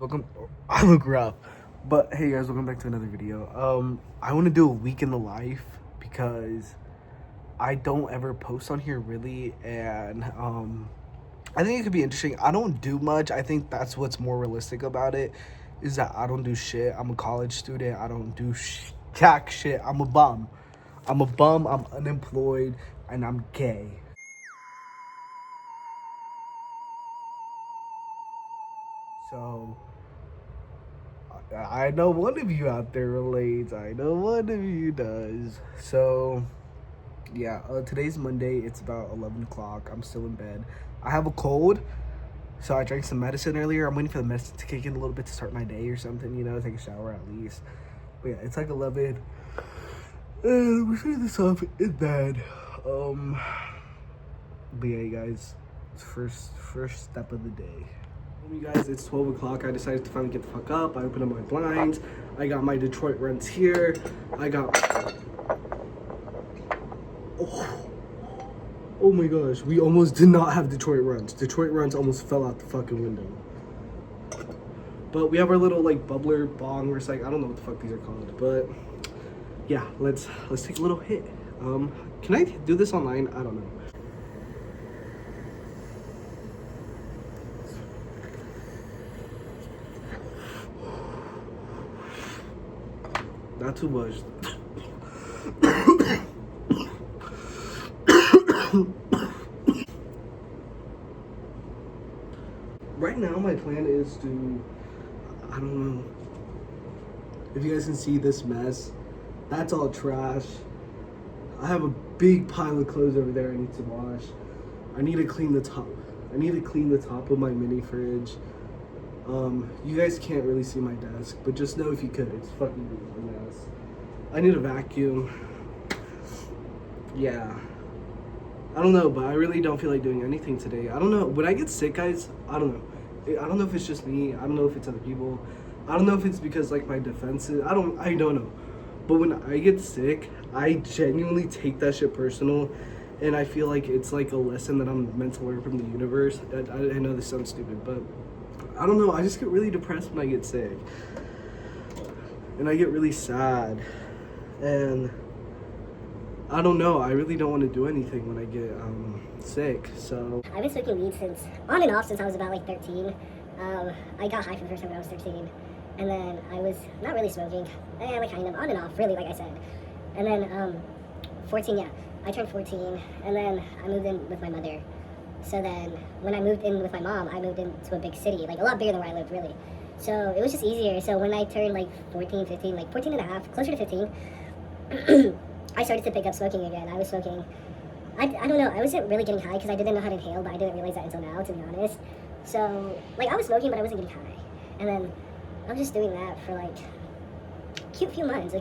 Welcome. I look rough, but hey guys, welcome back to another video. I want to do a week in the life because I don't ever post on here really, and I think it could be interesting. I don't do much. I think that's what's more realistic about it, is that I don't do shit. I'm a college student. I don't do jack shit. I'm a bum. I'm unemployed, and I'm gay. So I know one of you out there relates. I know one of you does. So, yeah, today's Monday. It's about 11 o'clock. I'm still in bed. I have a cold, so I drank some medicine earlier. I'm waiting for the medicine to kick in a little bit to start my day or something, take a shower at least. But yeah, it's like 11. And we're shutting this off in bed. But yeah, you guys, it's first step of the day. You guys, it's 12 o'clock. I decided to finally get the fuck up. I opened up my blinds. I got my Detroit runs here. I got... Oh my gosh, we almost did not have Detroit runs. Detroit runs almost fell out the fucking window. But we have our little bubbler bong. I don't know what the fuck these are called. But yeah, let's take a little hit. Can I do this online? I don't know. Not too much. Right now, my plan is to, I don't know. If you guys can see this mess, that's all trash. I have a big pile of clothes over there I need to wash. I need to clean the top. I need to clean the top of my mini fridge. You guys can't really see my desk, but just know if you could, it's fucking a mess. I need a vacuum. Yeah. I don't know, but I really don't feel like doing anything today. I don't know. When I get sick, guys, I don't know. I don't know if it's just me. I don't know if it's other people. I don't know if it's because, my defenses. I don't know. But when I get sick, I genuinely take that shit personal. And I feel like it's a lesson that I'm meant to learn from the universe. I know this sounds stupid, but I don't know, I just get really depressed when I get sick. And I get really sad. And I don't know, I really don't want to do anything when I get sick, so. I've been smoking weed on and off since I was about 13. I got high for the first time when I was 13. And then I was not really smoking, kind of on and off, really, like I said. And then 14, yeah, I turned 14, and then I moved in with my mother. So then, when I moved in with my mom, I moved into a big city, a lot bigger than where I lived, really. So it was just easier. So when I turned 14, 15, 14 and a half, closer to 15, I started to pick up smoking again. I was smoking, I don't know, I wasn't really getting high because I didn't know how to inhale, but I didn't realize that until now, to be honest. So, I was smoking, but I wasn't getting high. And then, I was just doing that for a cute few months.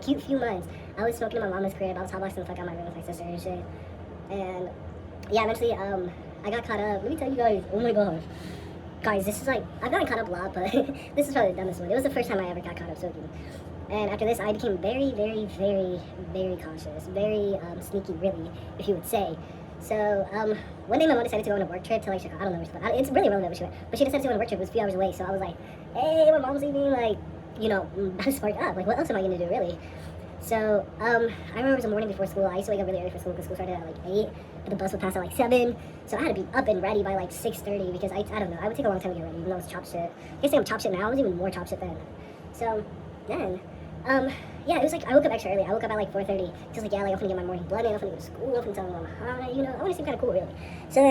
I was smoking in my mama's crib. I was hotboxing the fuck out of my room with my sister and shit. And yeah, eventually, I got caught up. Let me tell you guys, oh my gosh. Guys, this is I've gotten caught up a lot, but this is probably the dumbest one. It was the first time I ever got caught up smoking. And after this, I became very, very, very, very cautious. Very sneaky, really, if you would say. So, one day my mom decided to go on a work trip to Chicago. I don't know where she went. It's really relevant where she went. But she decided to go on a work trip. It was a few hours away. So I was like, hey, my mom's leaving. I was sparked up. What else am I going to do, really? So, I remember it was the morning before school. I used to wake up really early for school because school started at 8. But the bus would pass at 7. So I had to be up and ready by 6:30 because I don't know. I would take a long time to get ready, even though it was chop shit. I guess I'm chop shit now. I was even more chop shit then. So, then, yeah, it was I woke up extra early. I woke up at 4:30. Just yeah, I'm gonna get my morning blood in. I'm gonna go to school. I'm gonna tell my mom how, I want to seem kind of cool, really. So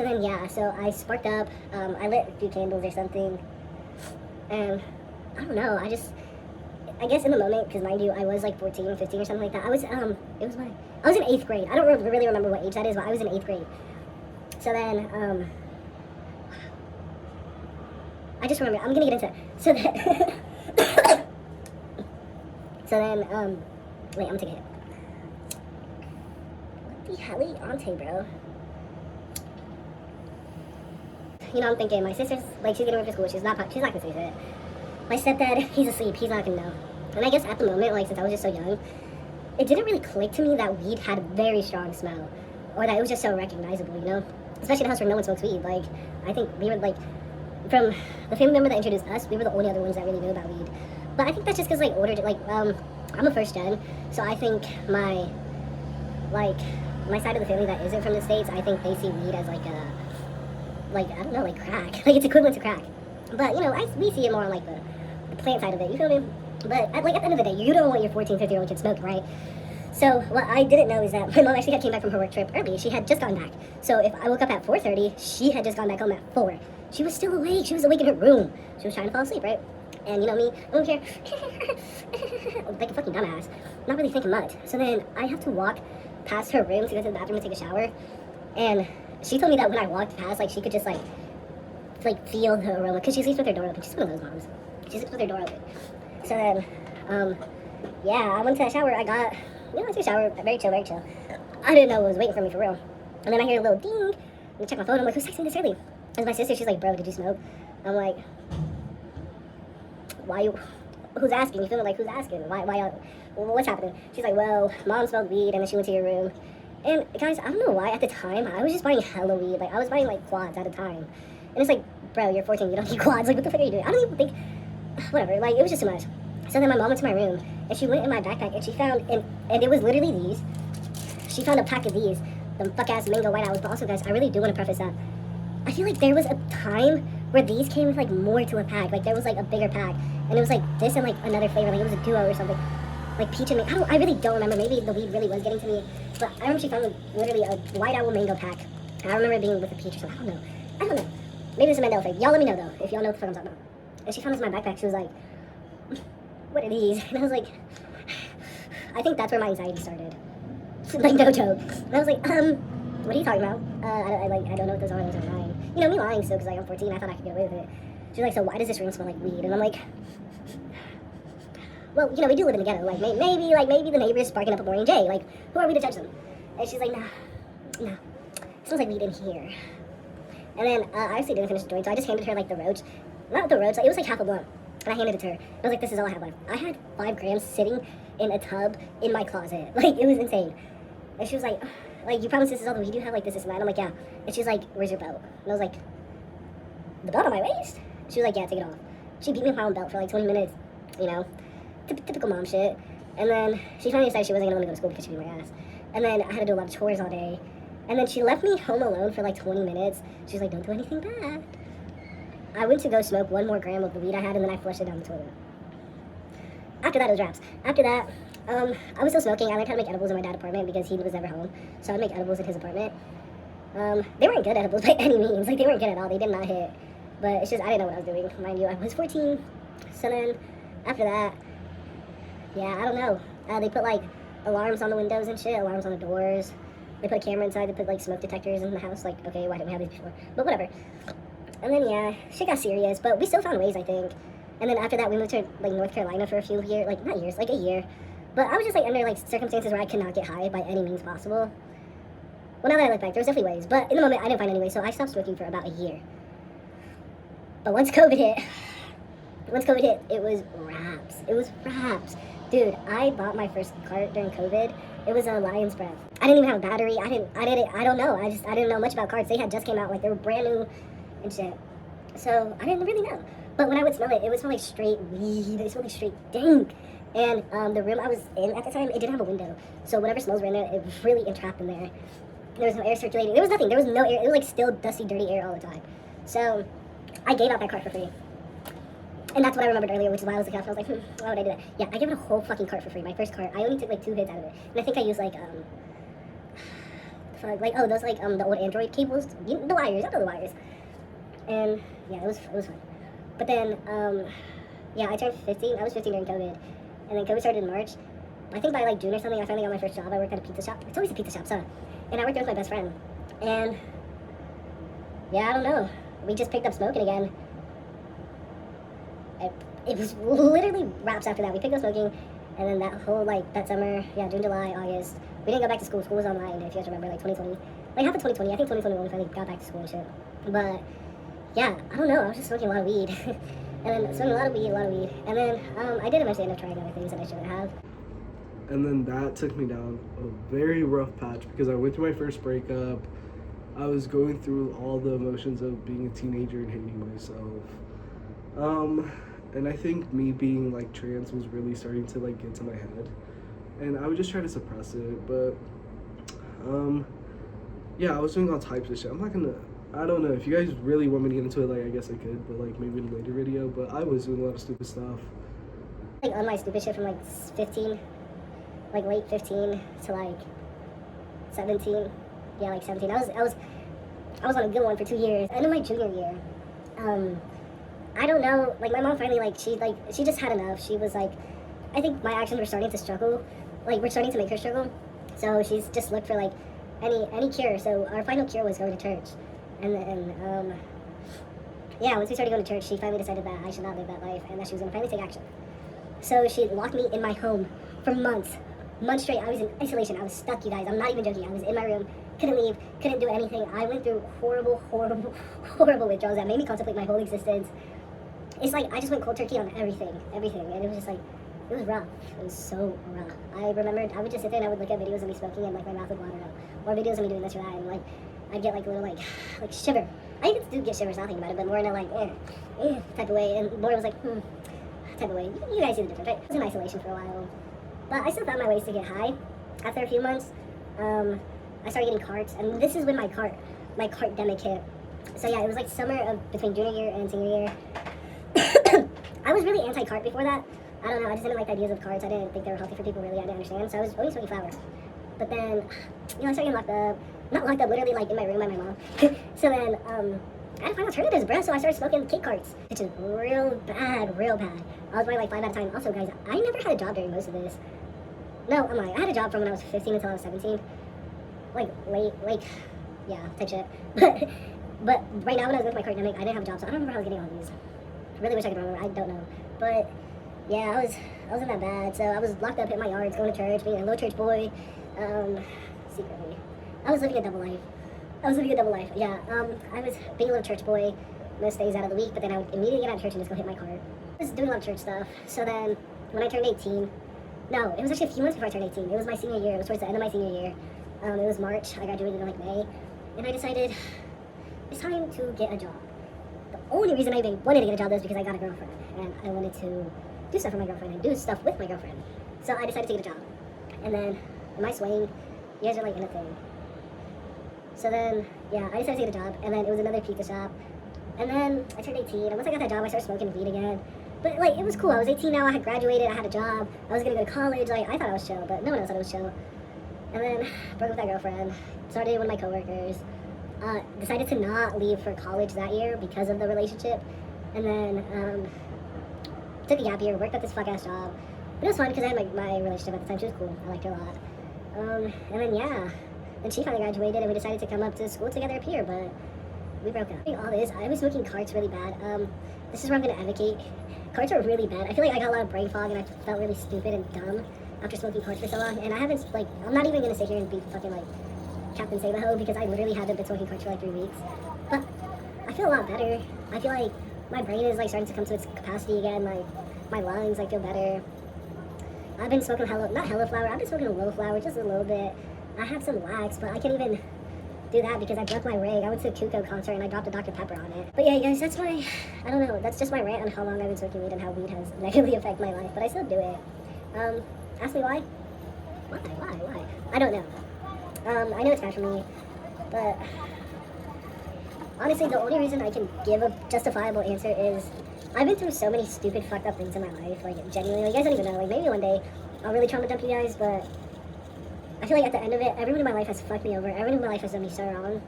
then, yeah, so I sparked up. I lit a few candles or something. And I don't know, I guess in the moment, because mind you, I was 14, 15 or something like that. I was in 8th grade. I don't really remember what age that is, but I was in 8th grade. So then, I just remember, I'm gonna get into it. So then, wait, I'm gonna take a hit. What the hell ante, bro? I'm thinking, my sister's, she's getting ready for school, she's not gonna say shit. My stepdad, he's asleep, he's not gonna know. And I guess at the moment, since I was just so young, it didn't really click to me that weed had a very strong smell. Or that it was just so recognizable, Especially in a house where no one smokes weed. I think we were, from the family member that introduced us, we were the only other ones that really knew about weed. But I think that's just because like older, like I'm a first gen, so I think my side of the family that isn't from the States, I think they see weed as like a, like, I don't know, like crack. Like, it's equivalent to crack. But, you know, we see it more on, like, the plant side of it, you feel me? But, at the end of the day, you don't want your 14, 15-year-old kid smoking, right? So, what I didn't know is that my mom actually came back from her work trip early. She had just gone back. So, if I woke up at 4:30, she had just gone back home at 4. She was still awake. She was awake in her room. She was trying to fall asleep, right? And, you know me, I don't care. Like a fucking dumbass. Not really thinking much. So then, I have to walk past her room to go to the bathroom and take a shower. And she told me that when I walked past, like, she could just, like feel the aroma, because she sleeps with her door open. She's one of those moms. She sleeps with her door open. So then, yeah, I went to that shower. I took a shower, very chill, very chill. I didn't know what was waiting for me, for real. And then I hear a little ding, and I check my phone. I'm like, who's texting this early? And my sister, she's like, bro, did you smoke? I'm like, who's asking? You feel me? Like, who's asking? What's happening? She's like, well, mom smoked weed, and then she went to your room. And guys, I don't know why, at the time, I was just buying hella weed. Like, I was buying, like, quads at a time. And it's like, bro, you're 14, you don't need quads. Like, what the fuck are you doing? I don't even think, whatever. Like, it was just too much. So then my mom went to my room, and she went in my backpack, and she found, and it was literally these. She found a pack of these, the fuck-ass mango white owls. But also, guys, I really do want to preface that. I feel like there was a time where these came with, like, more to a pack. Like, there was, like, a bigger pack. And it was, like, this and, like, another flavor. Like, it was a duo or something. Like, peach and mango. I really don't remember. Maybe the weed really was getting to me. But I remember she found, like, literally a white owl mango pack. And I remember it being with a peach or something. I don't know. Maybe it's a Mandela effect. Y'all let me know, though, if y'all know what the fuck I'm talking about. And she found this in my backpack. She was like, what are these? And I was like, I think that's where my anxiety started. Like, no joke. And I was like, what are you talking about? I don't know what those are. Those are lying. You know, me lying still, because, like, I'm 14. I thought I could get away with it. She was like, so why does this room smell like weed? And I'm like, well, you know, we do live in the ghetto. Like, maybe the neighbors sparking up a morning J. Like, who are we to judge them? And she's like, nah. It smells like weed in here. And then, I actually didn't finish the joint, so I just handed her, like, the roach. Not the roach, like, it was, like, half a blunt. And I handed it to her. I was like, this is all I have left. I had 5 grams sitting in a tub in my closet. Like, it was insane. And she was like, you promise this is all the weed you have? Like, this and that? And I'm like, yeah. And she's like, where's your belt? And I was like, the belt on my waist? She was like, yeah, take it off. She beat me with my own belt for, like, 20 minutes, you know? Typical mom shit. And then she finally decided she wasn't going to want to go to school because she beat my ass. And then I had to do a lot of chores all day. And then she left me home alone for like 20 minutes. She's like, don't do anything bad. I went to go smoke 1 more gram of the weed I had, and then I flushed it down the toilet. After that, it was wraps. After that, I was still smoking. I learned how to make edibles in my dad's apartment because he was never home. So I'd make edibles in his apartment. They weren't good edibles by any means. Like, they weren't good at all. They did not hit. But it's just, I didn't know what I was doing. Mind you, I was 14. So then, after that, yeah, I don't know. They put, like, alarms on the windows and shit, alarms on the doors. They put a camera inside. They put, like, smoke detectors in the house. Like, okay, why didn't we have these before? But whatever. And then, yeah, shit got serious. But we still found ways, I think. And then after that, we moved to, like, North Carolina for a few years. Like, not years, like a year. But I was just, like, under, like, circumstances where I could not get high by any means possible. Well, now that I look back, there was definitely ways. But in the moment, I didn't find any ways. So I stopped smoking for about a year. But once COVID hit, it was wraps. It was wraps. Dude, I bought my first cart during COVID. It was a Lion's Breath. I didn't even have a battery. I don't know. I didn't know much about carts. They had just came out, like, they were brand new and shit. So I didn't really know. But when I would smell it, it would smell like straight weed. It smelled like straight dank. And the room I was in at the time, it didn't have a window. So whatever smells were in there, it was really entrapped in there. There was no air circulating. There was nothing. There was no air. It was like still dusty, dirty air all the time. So I gave out that cart for free. And that's what I remembered earlier, which is why I was looking up. I was like, why would I do that? Yeah, I gave it a whole fucking cart for free. My first cart. I only took like 2 hits out of it. And I think I used like, those like, the old Android cables. The wires. I know the wires. And yeah, it was fun. But then, yeah, I turned 15. I was 15 during COVID. And then COVID started in March. I think by like June or something, I finally got my first job. I worked at a pizza shop. It's always a pizza shop, so. And I worked there with my best friend. And yeah, I don't know. We just picked up smoking again. It was literally wraps after that. We picked up smoking, and then that whole, like, that summer, yeah, June, July, August, we didn't go back to school. School was online, if you guys remember, like, 2020. Like, half of 2020. I think 2021 we finally got back to school and shit. But, yeah, I don't know. I was just smoking a lot of weed. And then smoking a lot of weed. And then I did eventually end up trying other things that I shouldn't have. And then that took me down a very rough patch because I went through my first breakup. I was going through all the emotions of being a teenager and hating myself. And I think me being like trans was really starting to like get to my head, and I would just try to suppress it. But yeah, I was doing all types of shit. I'm not gonna. I don't know if you guys really want me to get into it. Like, I guess I could, but like maybe in a later video. But I was doing a lot of stupid stuff. Like on my stupid shit from like 15, like late 15 to like 17. Yeah, like 17. I was on a good one for 2 years. End of my junior year. I don't know, like my mom finally she just had enough. She was like, I think my actions were starting to struggle. Like we're starting to make her struggle. So she's just looked for like any cure. So our final cure was going to church. And then yeah, once we started going to church, she finally decided that I should not live that life and that she was gonna finally take action. So she locked me in my home for months straight. I was in isolation. I was stuck, you guys. I'm not even joking. I was in my room, couldn't leave, couldn't do anything. I went through horrible withdrawals that made me contemplate my whole existence. It's like I just went cold turkey on everything, and it was just like, it was rough. It was so rough. I remembered I would just sit there and I would look at videos of me smoking and like my mouth would water up, or videos of me doing this or that, and like I'd get like a little like shiver. I even do get shivers, not thinking about it, but more in a like type of way, and Laura was like type of way. You guys see the difference, right? I was in isolation for a while, but I still found my ways to get high. After a few months, I started getting carts, and this is when my cartdemic hit. So yeah, it was like summer of between junior year and senior year. I was really anti-cart before that. I don't know, I just didn't like the ideas of carts. I didn't think they were healthy for people, really. I didn't understand. So I was only smoking flower. But then, I started getting locked up. Not locked up, literally like in my room by my mom. So then, I had to find alternatives, bro. So I started smoking kid carts, which is real bad. I was buying like 5 at a time. Also, guys, I never had a job during most of this. No, I'm lying. I had a job from when I was 15 until I was 17. Like, yeah, type shit. But right now, when I was with my cartdemic, I didn't have a job, so I don't remember how I was getting all these. I really wish I could remember. I don't know. But yeah, I wasn't that bad. So I was locked up in my yards, going to church, being a little church boy, secretly. I was living a double life. Yeah, I was being a little church boy most days out of the week, but then I would immediately get out of church and just go hit my car. I was doing a lot of church stuff. So then when I turned 18, no, it was actually a few months before I turned 18. It was my senior year. It was towards the end of my senior year. It was March. I graduated in like May. And I decided it's time to get a job. The only reason I even wanted to get a job was because I got a girlfriend. And I wanted to do stuff for my girlfriend and do stuff with my girlfriend. So I decided to get a job. And then, am I swaying? You guys are like in a thing. So then, yeah, I decided to get a job. And then it was another pizza shop. And then I turned 18. And once I got that job, I started smoking weed again. But like, it was cool. I was 18 now. I had graduated. I had a job. I was going to go to college. Like, I thought I was chill, but no one else thought it was chill. And then broke up with that girlfriend. Started dating one of my coworkers. Decided to not leave for college that year because of the relationship. And then took a gap year, worked at this fuck-ass job. But it was fun because I had my relationship at the time. She was cool. I liked her a lot. And then, yeah. Then she finally graduated and we decided to come up to school together up here, but we broke up. All this, I was smoking carts really bad. This is where I'm going to advocate. Carts are really bad. I feel like I got a lot of brain fog and I felt really stupid and dumb after smoking carts for so long. And I haven't, like, I'm not even going to sit here and be fucking, like, Captain Save-A-Ho because I literally haven't been smoking carts for like 3 weeks. But I feel a lot better. I feel like my brain is like starting to come to its capacity again. Like my lungs, I feel better. I've been smoking not hella flower. I've been smoking a low flower, just a little bit. I have some wax, but I can't even do that because I broke my rig. I went to a Kuko concert and I dropped a Dr. Pepper on it. But yeah, guys, that's my, I don't know, that's just my rant on how long I've been smoking weed and how weed has negatively affected my life. But I still do it. Ask me why? Why? I don't know. I know it's bad for me, but honestly, the only reason I can give a justifiable answer is I've been through so many stupid, fucked up things in my life. Like, genuinely, you guys don't even know. Like, maybe one day I'll really trauma dump you guys, but I feel like at the end of it, everyone in my life has fucked me over. Everyone in my life has done me so wrong.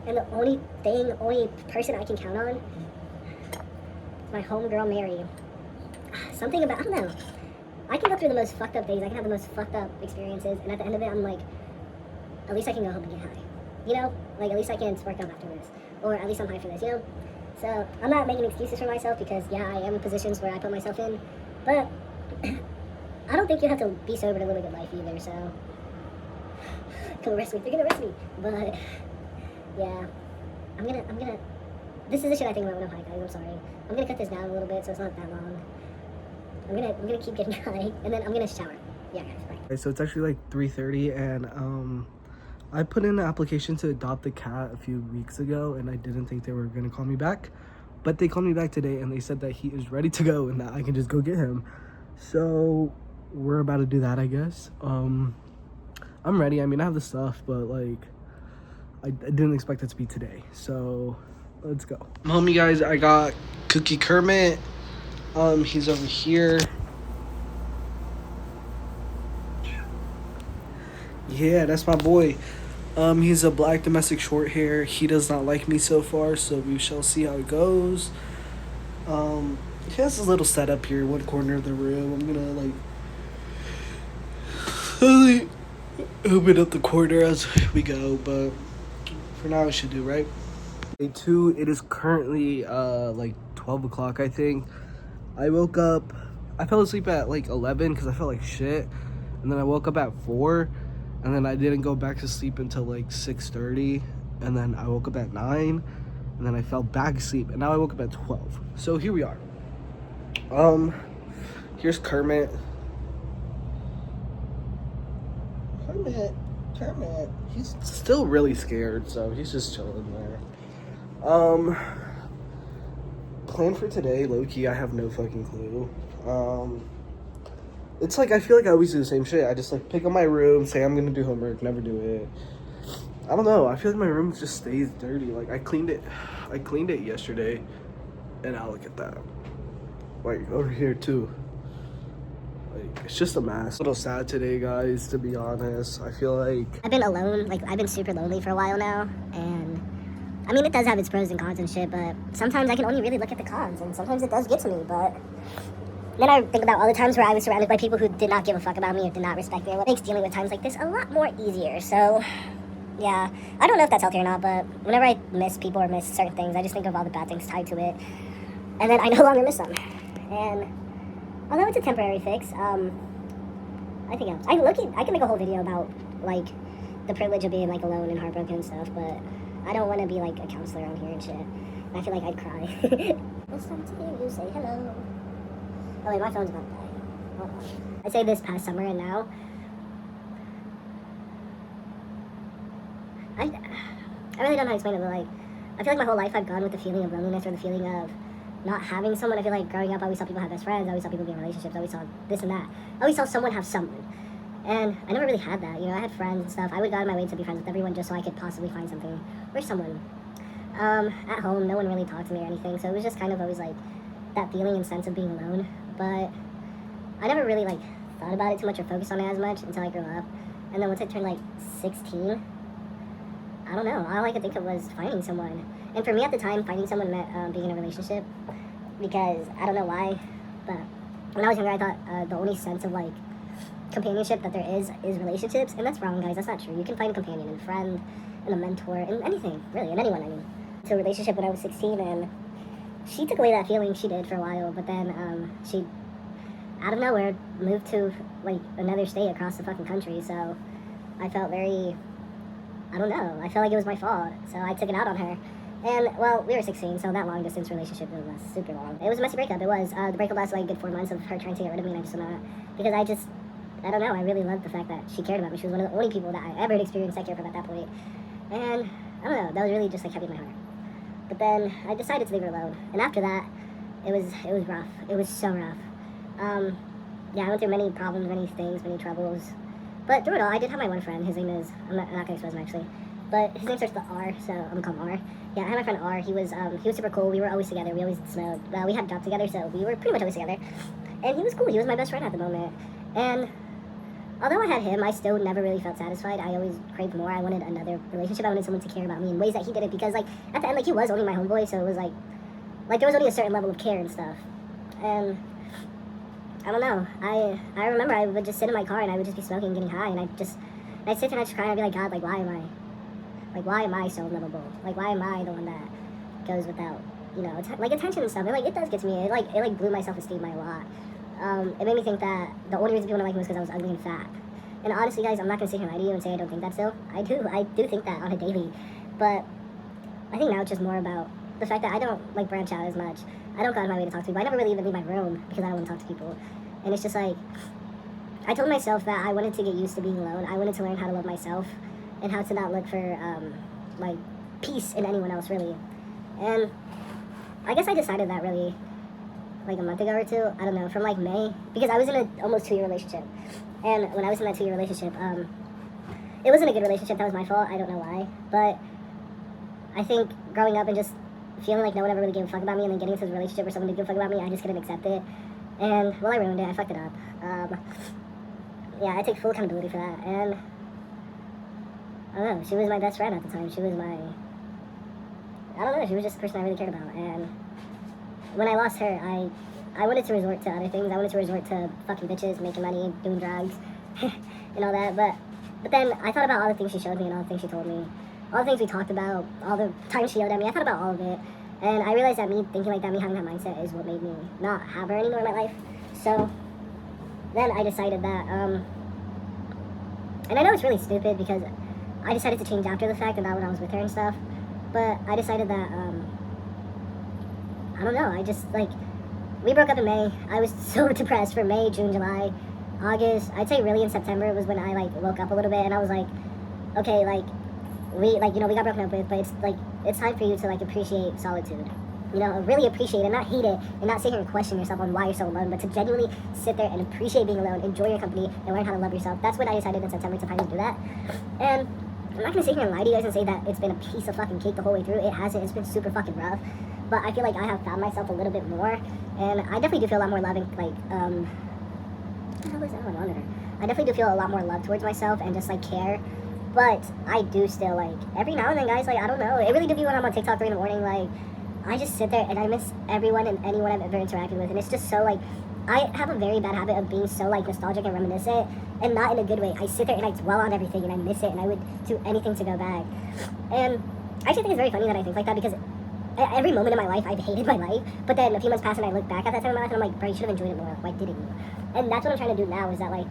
And the only person I can count on is my homegirl, Mary. Something about, I don't know. I can go through the most fucked up things. I can have the most fucked up experiences. And at the end of it, I'm like, at least I can go home and get high. You know? Like, at least I can spark up after this. Or at least I'm high for this, you know? So, I'm not making excuses for myself because, yeah, I am in positions where I put myself in. But I don't think you have to be sober to live a good life either, so. Come arrest me. They're gonna arrest me. But, yeah. I'm gonna. This is the shit I think about when I'm high, guys. I'm sorry. I'm gonna cut this down a little bit so it's not that long. I'm gonna keep getting high, and then I'm gonna shower. Yeah, guys, bye. So it's actually like 3:30, and I put in an application to adopt a cat a few weeks ago, and I didn't think they were gonna call me back, but they called me back today, and they said that he is ready to go and that I can just go get him. So we're about to do that, I guess. I'm ready. I mean, I have the stuff, but like, I didn't expect it to be today. So let's go. I'm home, you guys. I got Cookie Kermit. He's over here. Yeah, that's my boy. He's a black domestic short hair. He does not like me so far, so we shall see how it goes. He has his little setup here, one corner of the room. I'm gonna like open up the corner as we go, but for now it should do, right? Day 2, it is currently like 12 o'clock, I think. I woke up, I fell asleep at like 11 because I felt like shit, and then I woke up at 4, and then I didn't go back to sleep until like 6:30, and then I woke up at 9, and then I fell back asleep, and now I woke up at 12. So here we are. Here's Kermit. Kermit. He's still really scared, so he's just chilling there. Plan for today, low-key, I have no fucking clue. It's like, I feel like I always do the same shit. I just like pick up my room, say I'm gonna do homework, never do it. I don't know, I feel like my room just stays dirty. Like, I cleaned it yesterday, and now look at that. Like, over here too. Like, it's just a mess. A little sad today, guys, to be honest. I feel like I've been alone, like I've been super lonely for a while now, and I mean, it does have its pros and cons and shit, but sometimes I can only really look at the cons, and sometimes it does get to me, but then I think about all the times where I was surrounded by people who did not give a fuck about me or did not respect me. It makes dealing with times like this a lot more easier, so yeah. I don't know if that's healthy or not, but whenever I miss people or miss certain things, I just think of all the bad things tied to it, and then I no longer miss them. And although it's a temporary fix, I think I can make a whole video about, like, the privilege of being, like, alone and heartbroken and stuff, but I don't want to be, like, a counselor on here and shit. And I feel like I'd cry. It's time to hear you say hello. Oh, wait, my phone's about to die. Hold on. I'd say this past summer and now, I really don't know how to explain it, but, like, I feel like my whole life I've gone with the feeling of loneliness or the feeling of not having someone. I feel like growing up, I always saw people have best friends, I always saw people be in relationships, I always saw this and that. I always saw someone have someone. And I never really had that, you know. I had friends and stuff. I would go out of my way to be friends with everyone just so I could possibly find something or someone. At home, no one really talked to me or anything, so it was just kind of always like that feeling and sense of being alone. But I never really like thought about it too much or focused on it as much until I grew up. And then once I turned like 16, I don't know, all I could think of was finding someone. And for me at the time, finding someone meant being in a relationship, because I don't know why, but when I was younger, I thought the only sense of like companionship that there is relationships, and that's wrong, guys. That's not true. You can find a companion and a friend and a mentor and anything, really, and anyone. I mean, to a relationship when I was 16, and she took away that feeling. She did for a while, but then she out of nowhere moved to like another state across the fucking country. So I felt very, I don't know, I felt like it was my fault, so I took it out on her. And, well, we were 16, so that long-distance relationship was super long. It was a messy breakup, it was. The breakup lasted like a good 4 months of her trying to get rid of me, and I just don't know, because I don't know, I really loved the fact that she cared about me. She was one of the only people that I ever had experienced I cared for at that point. And, I don't know, that was really just like heavy in my heart. But then, I decided to leave her alone. And after that, it was rough. It was so rough. Yeah, I went through many problems, many things, many troubles. But through it all, I did have my one friend. His name is, I'm not gonna expose him actually, but his name starts with R, so I'm gonna call him R. Yeah, I had my friend R. He was super cool. We were always together. We always smoked. We had a job together, so we were pretty much always together. And he was cool. He was my best friend at the moment. And although I had him, I still never really felt satisfied. I always craved more. I wanted another relationship. I wanted someone to care about me in ways that he didn't, because, like, at the end, like, he was only my homeboy, so it was, like there was only a certain level of care and stuff. And I don't know. I remember I would just sit in my car, and I would just be smoking, getting high, and I'd sit there and I'd just cry, and I'd be like, God, like, why am I so lovable? Like, why am I the one that goes without, you know, attention and stuff? And, like, it does get to me. It blew my self-esteem by a lot. It made me think that the only reason people don't like me was because I was ugly and fat. And honestly, guys, I'm not gonna sit here and lie to you and say I don't think that still. I do think that on a daily. But I think now it's just more about the fact that I don't, like, branch out as much. I don't go out of my way to talk to people. I never really even leave my room because I don't want to talk to people. And it's just like, I told myself that I wanted to get used to being alone. I wanted to learn how to love myself. and how to not look for like peace in anyone else really. And I guess I decided that really like a month ago or two. I don't know, from like May, because I was in a almost 2-year relationship. And when I was in that 2-year relationship, it wasn't a good relationship. That was my fault. I don't know why, but I think growing up and just feeling like no one ever really gave a fuck about me, and then getting into a relationship where someone did give a fuck about me, I just couldn't accept it. And well, I ruined it. I fucked it up. Yeah, I take full accountability for that. And I don't know, she was my best friend at the time. She was my, I don't know, she was just the person I really cared about. And when I lost her, I wanted to resort to other things. I wanted to resort to fucking bitches, making money, doing drugs, and all that. But then I thought about all the things she showed me and all the things she told me, all the things we talked about, all the times she yelled at me. I thought about all of it. And I realized that me thinking like that, me having that mindset is what made me not have her anymore in my life. So then I decided that, and I know it's really stupid because I decided to change after the fact and not when I was with her and stuff. But I decided that, I don't know, I just, like, we broke up in May. I was so depressed for May, June, July, August. I'd say really in September was when I, like, woke up a little bit and I was like, okay, like, we got broken up with, but it's, like, it's time for you to, like, appreciate solitude. You know, really appreciate it, not hate it, and not sit here and question yourself on why you're so alone, but to genuinely sit there and appreciate being alone, enjoy your company, and learn how to love yourself. That's when I decided in September to finally do that. And I'm not gonna sit here and lie to you guys and say that it's been a piece of fucking cake the whole way through. It hasn't. It's been super fucking rough. But I feel like I have found myself a little bit more, and I definitely do feel a lot more loving. Like, what the hell is that on monitor? I definitely do feel a lot more love towards myself and just like care. But I do still like every now and then, guys. Like, I don't know. It really do be when I'm on TikTok 3 in the morning. Like, I just sit there and I miss everyone and anyone I've ever interacted with, and it's just so like. I have a very bad habit of being so like nostalgic and reminiscent, and not in a good way. I sit there and I dwell on everything and I miss it, and I would do anything to go back. And I actually think it's very funny that I think like that, because at every moment in my life I've hated my life, but then a few months pass and I look back at that time in my life and I'm like, bro, you should have enjoyed it more. Why didn't you? And that's what I'm trying to do now, is that like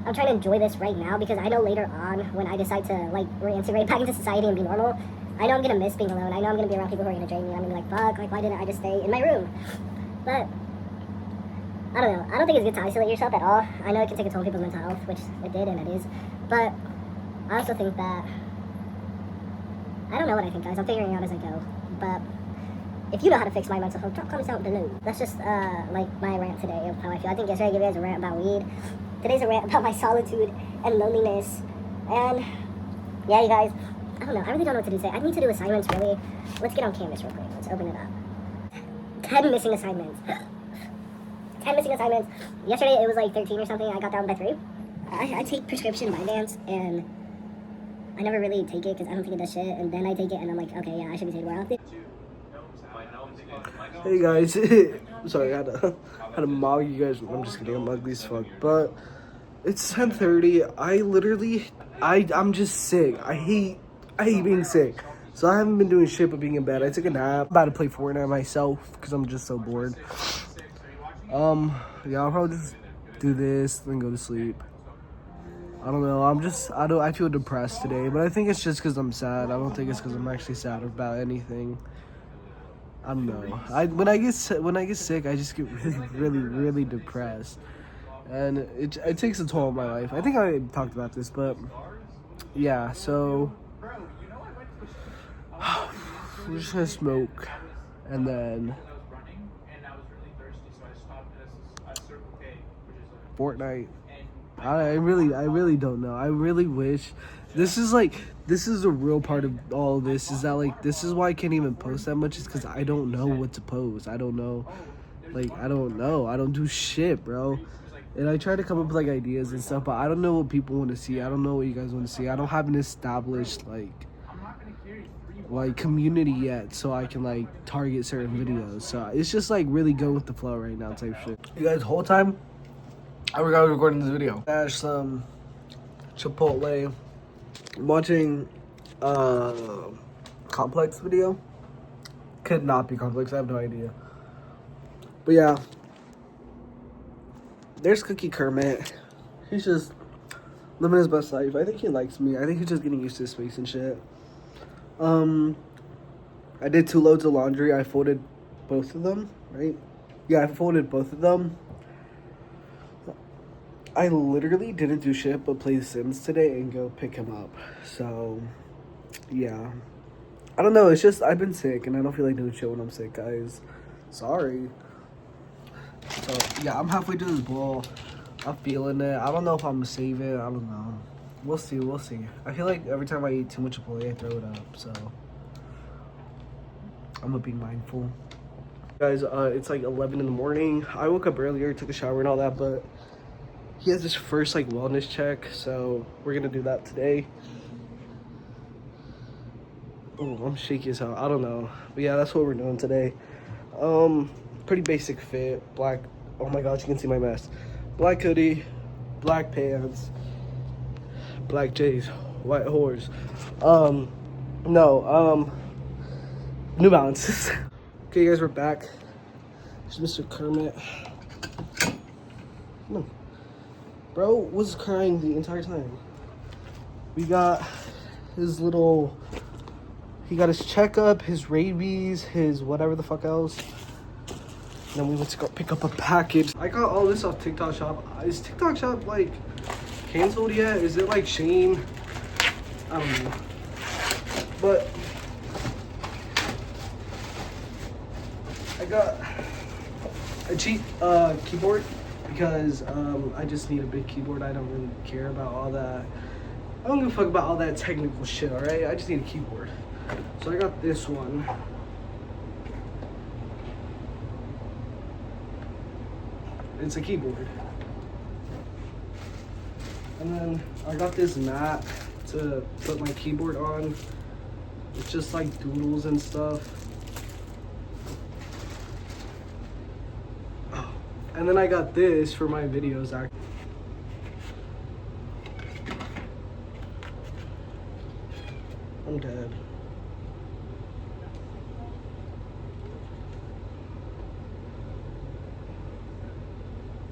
I'm trying to enjoy this right now, because I know later on when I decide to like reintegrate back into society and be normal, I know I'm gonna miss being alone. I know I'm gonna be around people who are gonna drain me. I'm gonna be like, fuck, like why didn't I just stay in my room? But I don't know. I don't think it's good to isolate yourself at all. I know it can take a toll on people's mental health, which it did and it is. But I also think that, I don't know what I think, guys. I'm figuring it out as I go. But if you know how to fix my mental health, drop comments down below. That's just like my rant today of how I feel. I think yesterday I gave you guys a rant about weed. Today's a rant about my solitude and loneliness. And yeah, you guys, I don't know. I really don't know what to do today. I need to do assignments, really. Let's get on Canvas real quick. Let's open it up. 10 missing assignments. 10 missing assignments. Yesterday it was like 13 or something. I got down by 3. I take prescription Vyvanse, and I never really take it because I don't think it does shit. And then I take it and I'm like, okay, yeah, I should be taking more often. Hey guys, sorry, I had to mog you guys. I'm just kidding, I'm ugly as fuck. But it's 10:30. I'm just sick. I hate being sick. So I haven't been doing shit but being in bed. I took a nap. I'm about to play Fortnite myself because I'm just so bored. Yeah, I'll probably just do this, then go to sleep. I don't know, I feel depressed today, but I think it's just because I'm sad. I don't think it's because I'm actually sad about anything. I don't know. When I get sick, I just get really depressed. And it takes a toll on my life. I think I talked about this, but yeah, so we're just gonna smoke and then Fortnite. I really don't know. I really wish this is a real part of all of this, is that like this is why I can't even post that much, is because I don't know what to post. I don't know. I don't do shit, bro. And I try to come up with like ideas and stuff, but I don't know what people want to see. I don't know what you guys want to see. I don't have an established like community yet, so I can like target certain videos. So it's just like really go with the flow right now type shit. You guys, the whole time I was recording this video. Dash some Chipotle. I'm watching Complex video. Could not be Complex, I have no idea. But yeah. There's Cookie Kermit. He's just living his best life. I think he likes me. I think he's just getting used to space and shit. I did 2 loads of laundry. I folded both of them, right? Yeah, I folded both of them. I literally didn't do shit but play Sims today and go pick him up. So, yeah. I don't know. It's just I've been sick and I don't feel like doing shit when I'm sick, guys. Sorry. So, yeah, I'm halfway through this bowl. I'm feeling it. I don't know if I'm gonna save it. I don't know. We'll see. We'll see. I feel like every time I eat too much Chipotle, I throw it up. So, I'm gonna be mindful. Guys, it's like 11 in the morning. I woke up earlier, took a shower and all that, but he has his first like wellness check, so we're gonna do that today. Oh, I'm shaky as hell. I don't know, but yeah, that's what we're doing today. Pretty basic fit. Black. Oh my gosh, you can see my mess. Black hoodie, black pants, black J's, white horse. No. New Balances. Okay, guys, we're back. There's Mr. Kermit. Come on. Bro was crying the entire time. We got his little, he got his checkup, his rabies, his whatever the fuck else. And then we went to go pick up a package. I got all this off TikTok Shop. Is TikTok Shop like canceled yet? Is it like Shane? I don't know. But I got a cheap keyboard because I just need a big keyboard. I don't really care about all that. I don't give a fuck about all that technical shit, alright? I just need a keyboard. So I got this one. It's a keyboard. And then I got this mat to put my keyboard on. It's just like doodles and stuff. Oh. And then I got this for my videos. I'm dead.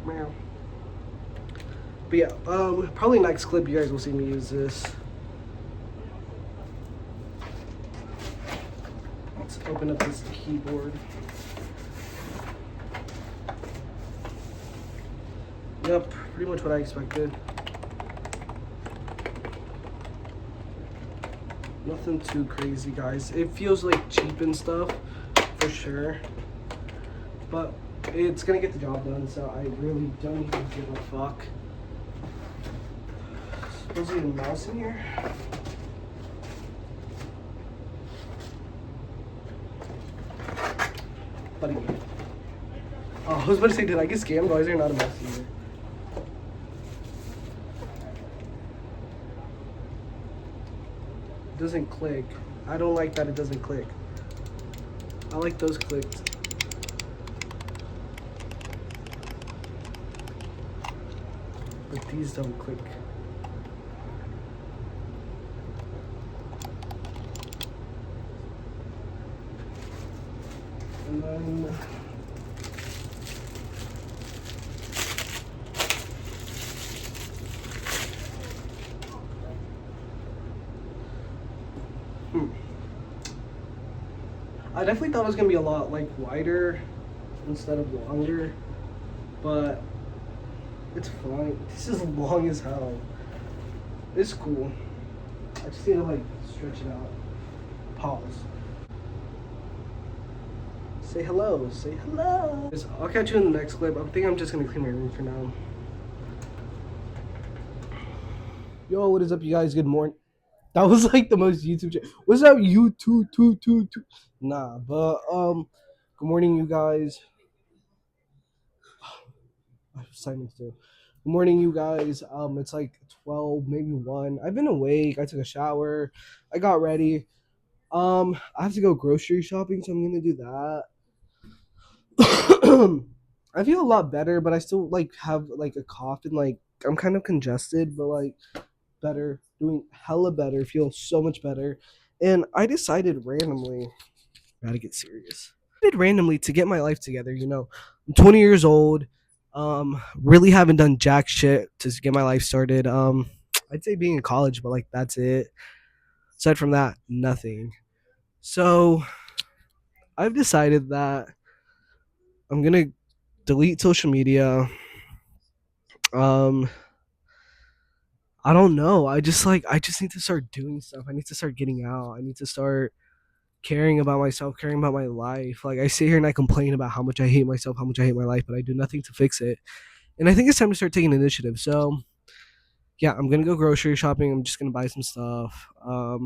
Meow. But yeah, probably next clip you guys will see me use this. Let's open up this keyboard. Yep, pretty much what I expected. Nothing too crazy, guys. It feels like cheap and stuff, for sure. But it's gonna get the job done, so I really don't even give a fuck. Supposedly a mouse in here. Buddy. Oh, I was about to say, did I get scammed? Why is there not a mouse in here? It doesn't click. I don't like that it doesn't click. I like those clicked. But these don't click. And then I definitely thought it was gonna be a lot like wider instead of longer, but it's fine. This is long as hell. It's cool. I just need to like stretch it out. Pause. Say hello. Say hello. I'll catch you in the next clip. I think I'm just gonna clean my room for now. Yo, what is up, you guys? Good morning. That was like the most YouTube shit. What's up, YouTube? Nah, but good morning, you guys. I was signing too. Good morning, you guys. It's like 12, maybe 1. I've been awake. I took a shower. I got ready. I have to go grocery shopping, so I'm gonna do that. I feel a lot better, but I still like have like a cough and like I'm kind of congested, but like better, doing hella better, feel so much better. And I decided randomly, gotta get serious. I did randomly to get my life together, you know. I'm 20 years old. Really haven't done jack shit to get my life started. I'd say being in college, but like that's it. Aside from that, nothing. So I've decided that I'm gonna delete social media. Um, I don't know. I just need to start doing stuff. I need to start getting out. I need to start caring about myself, caring about my life. Like I sit here and I complain about how much I hate myself, how much I hate my life, but I do nothing to fix it. And I think it's time to start taking initiative. So yeah, I'm gonna go grocery shopping. I'm just gonna buy some stuff. I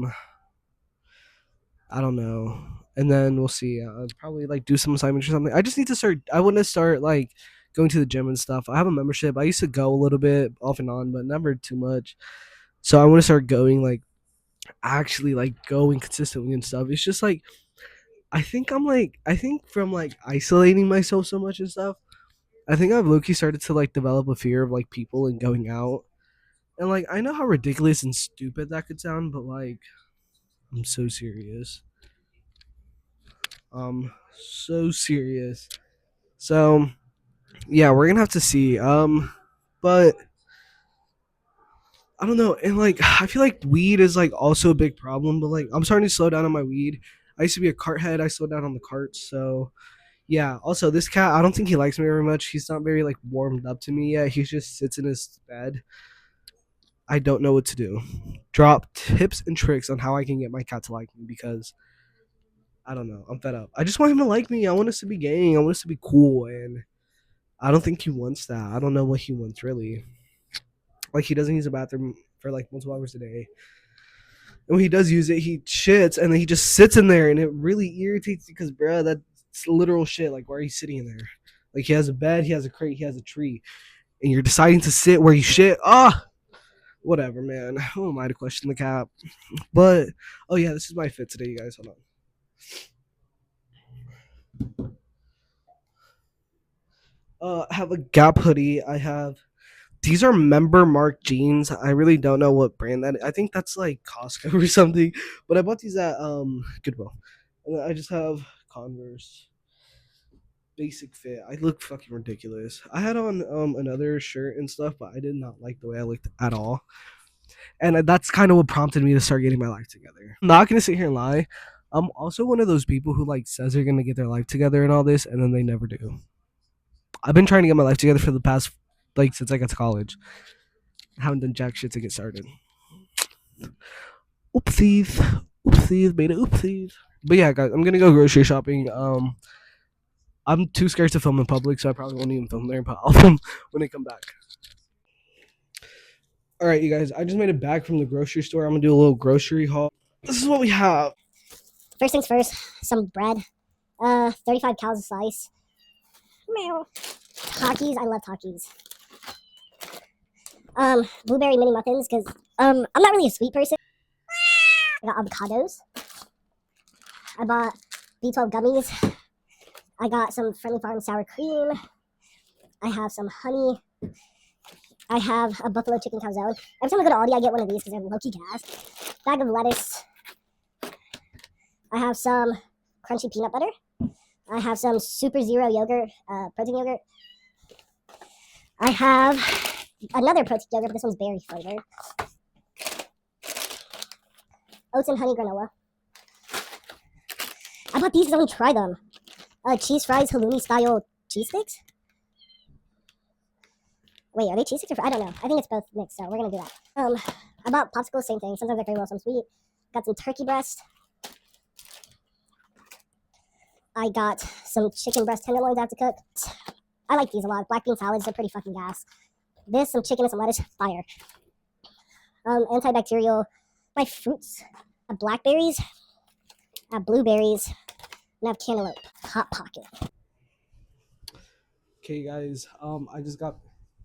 don't know, and then we'll see. I'll probably like do some assignments or something. I just need to start. I want to start like going to the gym and stuff. I have a membership. I used to go a little bit off and on, but never too much. So I want to start going like actually like going consistently and stuff. It's just like I think from like isolating myself so much and stuff. I think I've low-key started to like develop a fear of like people and going out. And like I know how ridiculous and stupid that could sound, but like I'm so serious. So serious. So yeah, we're gonna have to see. But I don't know, and like I feel like weed is like also a big problem, but like I'm starting to slow down on my weed. I used to be a cart head, I slowed down on the carts, so yeah. Also, this cat, I don't think he likes me very much. He's not very like warmed up to me yet. He just sits in his bed. I don't know what to do. Drop tips and tricks on how I can get my cat to like me because I don't know. I'm fed up. I just want him to like me. I want us to be gang. I want us to be cool, and I don't think he wants that. I don't know what he wants really. Like he doesn't use a bathroom for like multiple hours a day. And when he does use it, he shits and then he just sits in there and it really irritates me because, bruh, that's literal shit. Like, why are you sitting in there? Like, he has a bed, he has a crate, he has a tree, and you're deciding to sit where you shit. Ah, whatever, man. Who am I to question the cap? But, oh yeah, this is my fit today, you guys. Hold on. I have a Gap hoodie. I have these are member mark jeans. I really don't know what brand that is. I think that's like Costco or something. But I bought these at Goodwill. And I just have Converse. Basic fit. I look fucking ridiculous. I had on another shirt and stuff, but I did not like the way I looked at all. And that's kind of what prompted me to start getting my life together. I'm not gonna sit here and lie. I'm also one of those people who like says they're gonna get their life together and all this, and then they never do. I've been trying to get my life together for the past like since I got to college. I haven't done jack shit to get started. Oopsies, oopsies, beta oopsies. But yeah, guys, I'm gonna go grocery shopping. I'm too scared to film in public, so I probably won't even film there. But I'll film when I come back. All right, you guys, I just made it back from the grocery store. I'm gonna do a little grocery haul. This is what we have. First things first, some bread. 35 calories a slice. Meow. Takis, I love Takis. Blueberry mini muffins, because I'm not really a sweet person. I got avocados. I bought B12 gummies. I got some Friendly Farm sour cream. I have some honey. I have a buffalo chicken calzone. Every time I go to Aldi, I get one of these because they're low-key gas. Bag of lettuce. I have some crunchy peanut butter. I have some Super Zero yogurt, protein yogurt. I have another protein yogurt, but this one's berry flavored. Oats and honey granola. I bought these because I want to try them. Cheese fries, halloumi style cheese sticks. Wait, are they cheese sticks or I don't know. I think it's both mixed, so we're gonna do that. I bought popsicles, same thing. Sometimes they're very well, some sweet. Got some turkey breast. I got some chicken breast tenderloins I have to cook. I like these a lot. Black bean salads, they're pretty fucking gas. This, some chicken and some lettuce, fire. Antibacterial. My fruits. I have blackberries. I have blueberries. And I have cantaloupe. Hot Pocket. Okay, guys. I just got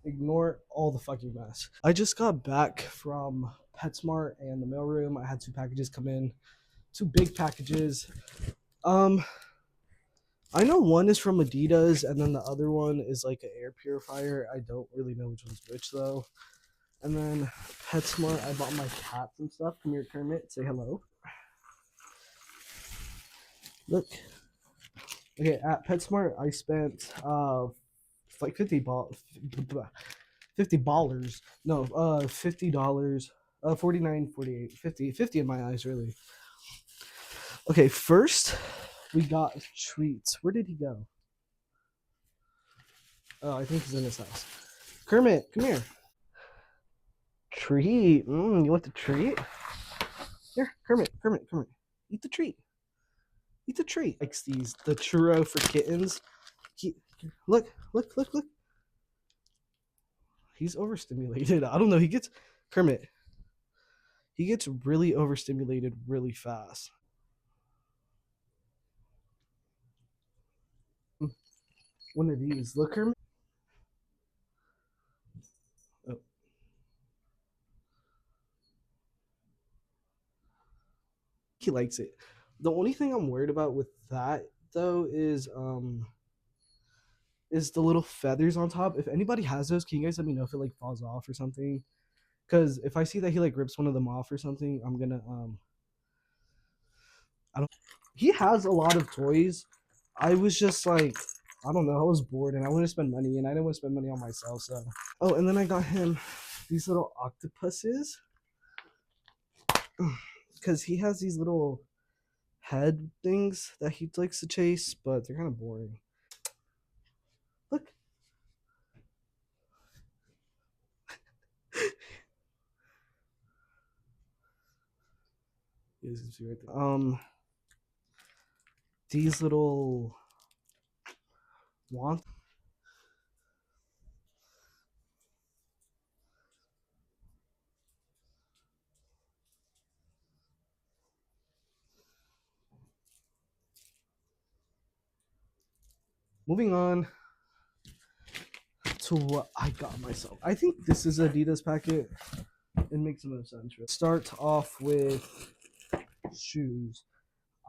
ignore all the fucking mess. I just got back from PetSmart and the mailroom. I had two packages come in, two big packages. I know one is from ADIDAS, and then the other one is like an air purifier. I don't really know which one's which though. And then PetSmart, I bought my cats and stuff. Come here, Kermit. Say hello. Look. Okay, at PetSmart, I spent like $50. No, $50. 49, 48, 50, 50 in my eyes, really. Okay, first we got treats. Where did he go? Oh, I think he's in his house. Kermit, come here. Treat. You want the treat? Here, Kermit, Kermit, Kermit. Eat the treat. Eat the treat. Likes these, the churro for kittens. Look, look, look, look. He's overstimulated. I don't know. He gets, Kermit, he gets really overstimulated really fast. One of these. Look, Kermit. Oh. He likes it. The only thing I'm worried about with that though is the little feathers on top. If anybody has those, can you guys let me know if it like falls off or something? Because if I see that he like rips one of them off or something, I'm gonna I don't. He has a lot of toys. I was just like, I don't know. I was bored and I wanted to spend money, and I didn't want to spend money on myself. So, oh, and then I got him these little octopuses because he has these little head things that he likes to chase, but they're kind of boring. Look. You can see right there. These little want. Moving on to what I got myself. I think this is ADIDAS packet. It makes the most sense. Start off with shoes.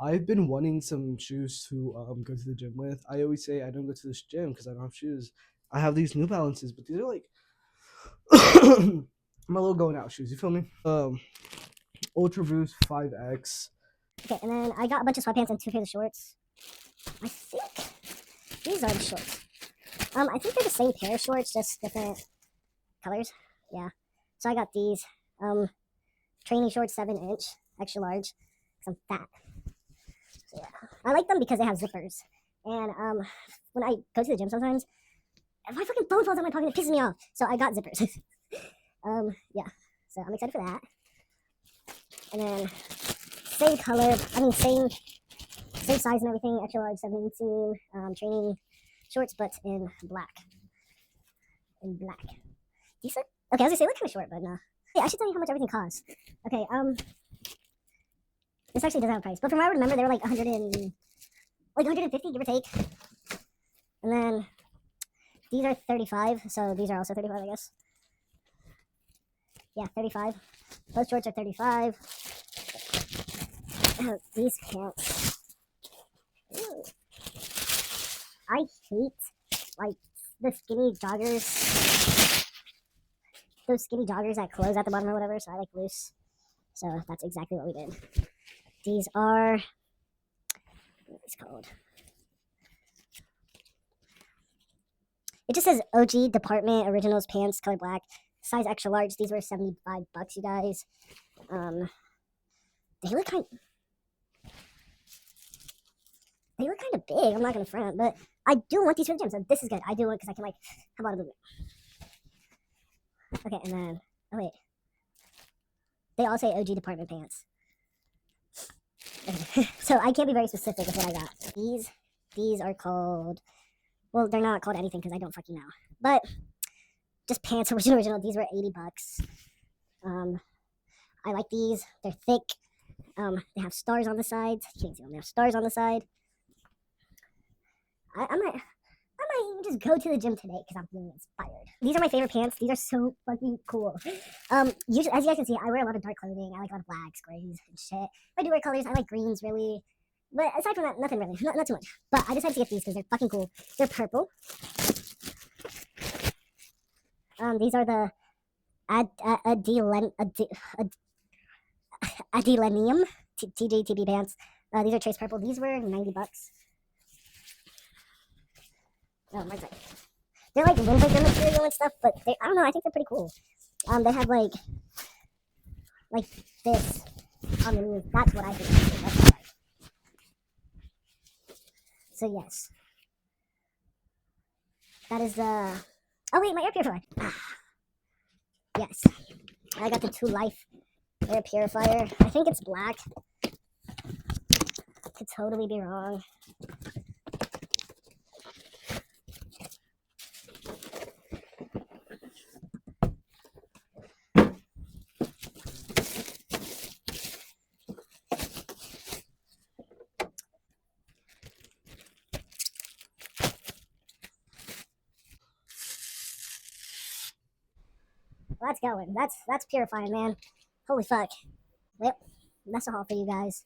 I've been wanting some shoes to go to the gym with. I always say I don't go to this gym because I don't have shoes. I have these New Balances, but these are like my little going out shoes. You feel me? Ultra Boost 5X. Okay, and then I got a bunch of sweatpants and two pairs of shorts. I think these are the shorts. I think they're the same pair of shorts, just different colors. Yeah. So I got these training shorts, 7-inch, extra large, because I'm fat. So yeah, I like them because they have zippers. And when I go to the gym sometimes, my fucking phone falls out of my pocket, it pisses me off. So I got zippers. Yeah. So I'm excited for that. And then same color, same size and everything, extra large 7-inch training shorts, but in black. Decent. Okay, I was gonna say look kind of short, but no. Yeah, I should tell you how much everything costs. Okay, this actually doesn't have a price, but from what I remember, they were like 150, give or take. And then these are 35, so these are also 35, I guess. Yeah, 35. Those shorts are 35. These pants. Ew. I hate like the skinny joggers. Those skinny joggers that close at the bottom or whatever, so I like loose. So that's exactly what we did. These are, what is it called? It just says OG Department Originals Pants, color black, size extra large. These were $75, you guys. They look kind of big. I'm not gonna front, but I do want these for the gym, so this is good. I do want because I can like have a lot of movement. Okay, and then wait, they all say OG Department Pants. Okay. So I can't be very specific with what I got. These are called. Well, they're not called anything because I don't fucking know. But just pants, original. These were $80. I like these. They're thick. They have stars on the sides. You can't see them. They have stars on the side. I might even just go to the gym today because I'm feeling inspired. These are my favorite pants. These are so fucking cool. Usually, as you guys can see, I wear a lot of dark clothing. I like a lot of blacks, grays, and shit. I do wear colors. I like greens, really. But aside from that, nothing really. Not too much. But I decided to get these because they're fucking cool. They're purple. These are the Adilenium TJTB pants. These are Trace Purple. These were $90. Oh, my God. They're like windbreaker material and stuff, but I don't know. I think they're pretty cool. They have like this on the knees. That's what I think. That's what I like. So yes, that is the Oh wait, my air purifier. Yes, I got the 2 Life air purifier. I think it's black. Could totally be wrong. Well, that's going. That's purifying, man. Holy fuck. Well, that's a haul for you guys.